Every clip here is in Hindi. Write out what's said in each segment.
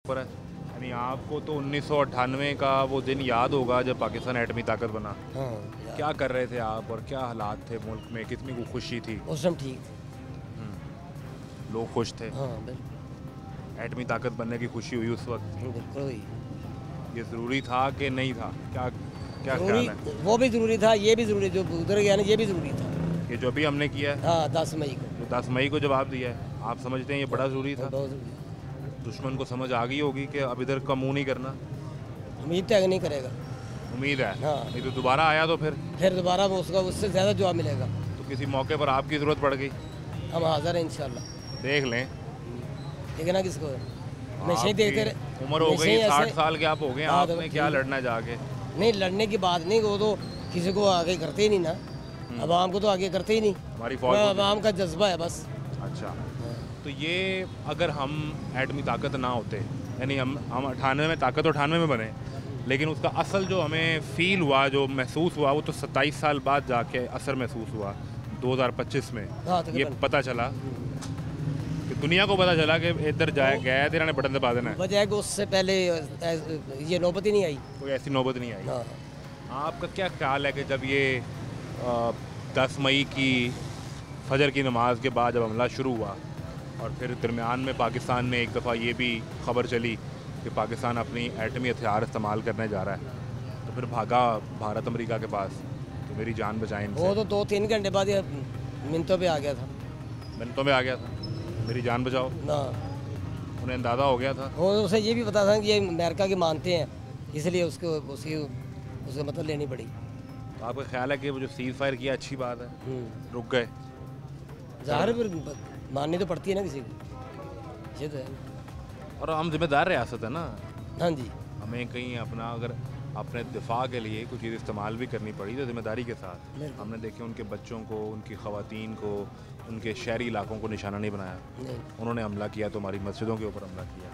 ऊपर है। यानी आपको तो 1998 का वो दिन याद होगा जब पाकिस्तान एटमी ताकत बना। हाँ, क्या कर रहे थे आप और क्या हालात थे मुल्क में, कितनी को खुशी थी? उस टाइम ठीक थे। लोग खुश थे। हाँ बिल्कुल। एटमी ताकत बनने की खुशी हुई उस वक्त। बिल्कुल हुई। ये ज़रूरी था कि नहीं था? क्या क्या जरूरी, ख्याल है? वो भी ज़रूरी था, ये भी ज़रूरी, जो उधर गया ना ये भी ज़रूरी था। ये जो अभी हमने किया है, हाँ 10 मई को। जो 10 मई को जवाब दिया है, आप समझते हैं ये बड़ा ज़रूरी था? बहुत ज़रूरी। दुश्मन को समझ आ गई होगी कि अब इधर का मुँह नहीं करना। उम्मीद तय नहीं करेगा। उम्मीद है। हाँ। नहीं तो दोबारा आया तो फिर दोबारा वो उसका उससे ज़्यादा जवाब मिलेगा। तो किसी मौके पर आपकी ज़रूरत पड़ गई, हम हाज़िर हैं इंशाल्लाह। देख लें। ठीक है ना, किसको नशे आपकी देखते रहे। उम्र हो गई, 60 साल के आप हो गए, हाँ, तो आपने क्या लड़ना है जाके? नहीं, लड़ने की बात नहीं, वो तो किसी को आगे करते ही नहीं ना। अवाम को तो आगे करते ही नहीं। हमारी फौज को- अवाम का जज्बा है बस। अच्छा, तो ये अगर हम एटमी ताकत ना होते, यानी हम 98 में ताकत 98 में बने, लेकिन उसका असल जो हमें फील हुआ, जो महसूस हुआ, वो तो 27 साल बाद जाके असर महसूस हुआ 2025 में। हाँ, ये पता चला कि दुनिया को पता चला कि इधर जाए गया तेरा ने बटन दबा देना है। वजह है कि उससे पहले ये नौबत ही नहीं आई। कोई ऐसी नौबत नहीं आई। हाँ। आपका क्या ख्याल है कि जब ये 10 मई की फजर की नमाज के बाद जब हमला शुरू हुआ और फिर दरमियान में पाकिस्तान में एक दफ़ा ये भी खबर चली कि पाकिस्तान अपनी एटमी हथियार इस्तेमाल करने जा रहा है, तो फिर भागा भारत अमेरिका के पास कि मेरी जान बचाएं इनसे। वो तो 2-3 घंटे बाद ये मिनटों पे आ गया था। मिनटों में आ गया था, मेरी जान बचाओ। ना उन्हें अंदाज़ा हो गया था। वो उसे ये भी पता था कि ये अमेरिका के मानते हैं, इसलिए उसको उसका मतलब लेनी पड़ी। तो आपका ख्याल है कि वो जो सीज़ फायर किया अच्छी बात है, रुक गए? ज़ाहिर है, फिर माननी तो पड़ती है ना किसी को, ये तो है। और हम जिम्मेदार रियासत है ना, हाँ जी। हमें कहीं अपना अगर अपने दिफा के लिए कुछ चीज़ इस्तेमाल भी करनी पड़ी तो जिम्मेदारी के साथ। हमने देखे उनके बच्चों को, उनकी ख़वातीन को, उनके शहरी इलाकों को निशाना नहीं बनाया। नहीं, उन्होंने हमला किया तो हमारी मस्जिदों के ऊपर हमला किया।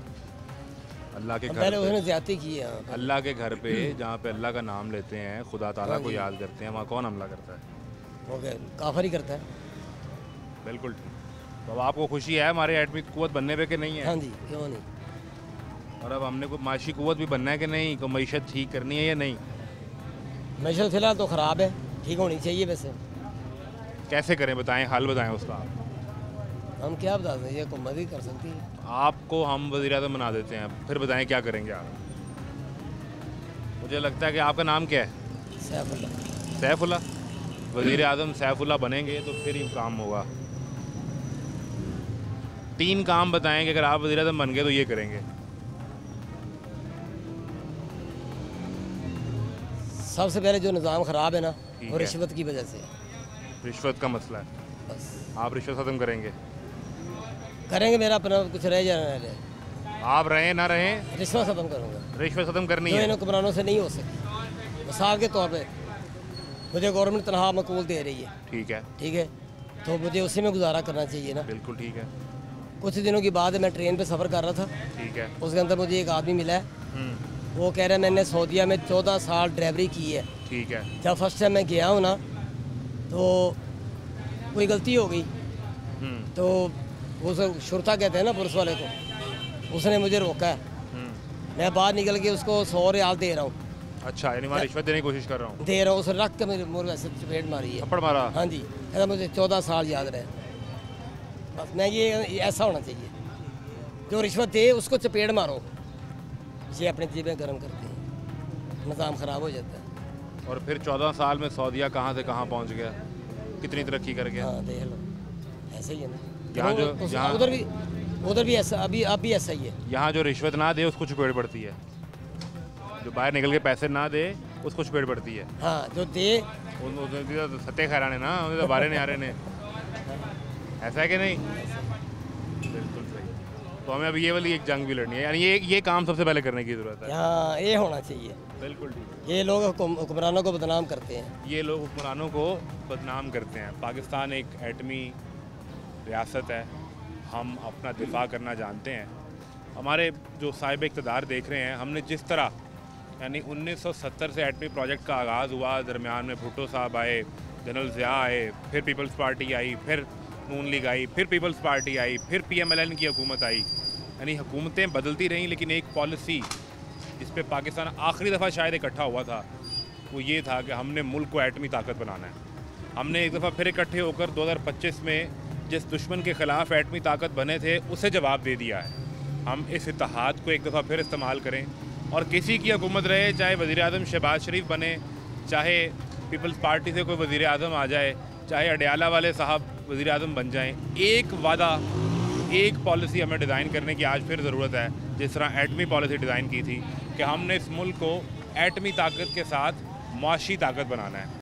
अल्लाह के घर पहले पे, उसने ज्यादती की है। अल्लाह के घर पे जहाँ पे अल्लाह का नाम लेते हैं, खुदा ताला को याद करते हैं, वहाँ कौन हमला करता है? हो गया, काफर ही करता है। बिल्कुल ठीक। तो अब आपको खुशी है हमारे एटमी कुव्वत बनने पे कि नहीं है? हाँ जी, क्यों नहीं। और अब हमने को माशी कुव्वत भी बनना है कि नहीं, को मईशत ठीक करनी है या नहीं? मैशल फिलहाल तो ख़राब है, ठीक होनी चाहिए वैसे। कैसे करें, बताएं, हल बताएं उसका। हम क्या बता दें, ये हुकूमत ही कर सकती है। आपको हम वज़ीर-ए-आज़म बना देते हैं, फिर बताएं क्या करेंगे आप? मुझे लगता है कि आपका नाम क्या है? सैफुल्लाह। सैफुल्लाह। वज़ीर-ए-आज़म सैफुल्लाह बनेंगे तो फिर ही काम होगा। 3 काम बताएं कि अगर आप वज़ीर-ए-आज़म बन गए तो ये करेंगे। सबसे पहले जो निज़ाम ख़राब है ना, ठीक वो है। रिश्वत की वजह से है। रिश्वत का मसला है, बस आप रिश्वत ख़त्म करेंगे? करेंगे, मेरा अपना कुछ रह जाना है। आप रहें ना रहें, रिश्वत ख़त्म करूँगा, रिश्वत ख़त्म करनी जो है। इन हुक्मरानों से नहीं हो सकी। मिसाल के तौर पे मुझे गवर्नमेंट तनख्वाह मकबूल दे रही है, ठीक है, ठीक है, तो मुझे उसी में गुजारा करना चाहिए ना। बिल्कुल ठीक है, कुछ दिनों की बाद मैं ट्रेन पे सफ़र कर रहा था, ठीक है। उसके अंदर मुझे एक आदमी मिला है, हम्म, वो कह रहा है मैंने सऊदीया में 14 साल ड्राइवरी की है। ठीक है। जब फर्स्ट टाइम मैं गया हूँ ना, तो कोई गलती हो गई, तो उस शुरता कहते हैं ना पुलिस वाले को, उसने मुझे रोका है। मैं बाहर निकल के उसको 100 रियाल दे रहा हूँ, अच्छा, यानी मैं रिश्वत देने की कोशिश कर रहा हूँ। दे रहा हूँ, उसे रख के मेरे मुँह में ऐसे चपेट मारी है। थप्पड़ मारा? हाँ जी, कहता मुझे 14 साल याद रहे। बस मैं ये ऐसा होना चाहिए, जो रिश्वत दे उसको चपेट मारो। ये अपनी जेबें गर्म करते हैं, निज़ाम ख़राब हो जाता है। और फिर 14 साल में सऊदीया कहाँ से कहाँ पहुँच गया, कितनी तरक्की कर गया। हाँ देख लो, ऐसे ही है ना। यहाँ जो तो यहाँ उधर भी ऐसा, अब भी ऐसा ही है। यहाँ जो रिश्वत ना दे उसको चपेट पड़ती है, जो बाहर निकल के पैसे ना दे उसको चपेट पड़ती है। हाँ, जो दे सत्ते खैराने ना, उन्हें तो बारे नहीं आ रहे ने, ऐसा है कि नहीं? बिल्कुल सही। तो हमें अब ये वाली एक जंग भी लड़नी है, यानी ये काम सबसे पहले करने की ज़रूरत है। यहाँ ये होना चाहिए। बिल्कुल ठीक। ये लोग हुक्मरानों को बदनाम करते हैं। ये लोग हुक्मरानों को बदनाम करते हैं। पाकिस्तान एक एटमी रियासत है, हम अपना दिफा करना जानते हैं। हमारे जो साहिब इक़्तिदार देख रहे हैं, हमने जिस तरह यानी 1970 से एटमी प्रोजेक्ट का आगाज़ हुआ, दरमियान में भुट्टो साहब आए, जनरल ज़िया आए, फिर पीपल्स पार्टी आई, फिर नून लीग आई, फिर पीपल्स पार्टी आई, फिर PMLN की हुकूमत आई। यानी हुकूमतें बदलती रहीं लेकिन एक पॉलिसी जिस पे पाकिस्तान आखिरी दफ़ा शायद इकट्ठा हुआ था वो ये था कि हमने मुल्क को एटमी ताकत बनाना है। हमने एक दफ़ा फिर इकट्ठे होकर 2025 में जिस दुश्मन के ख़िलाफ़ एटमी ताकत बने थे उसे जवाब दे दिया है। हम इस इत्तेहाद को एक दफ़ा फिर इस्तेमाल करें और किसी की हुकूमत रहे, चाहे वज़ीर आज़म शहबाज शरीफ बने, चाहे पीपल्स पार्टी से कोई वज़ीर आज़म आ जाए, चाहे अडयाला वाले साहब वज़ीर आज़म बन जाएं, एक वादा, एक पॉलिसी हमें डिज़ाइन करने की आज फिर ज़रूरत है। जिस तरह एटमी पॉलिसी डिज़ाइन की थी कि हमने इस मुल्क को एटमी ताकत के साथ मुआशी ताकत बनाना है।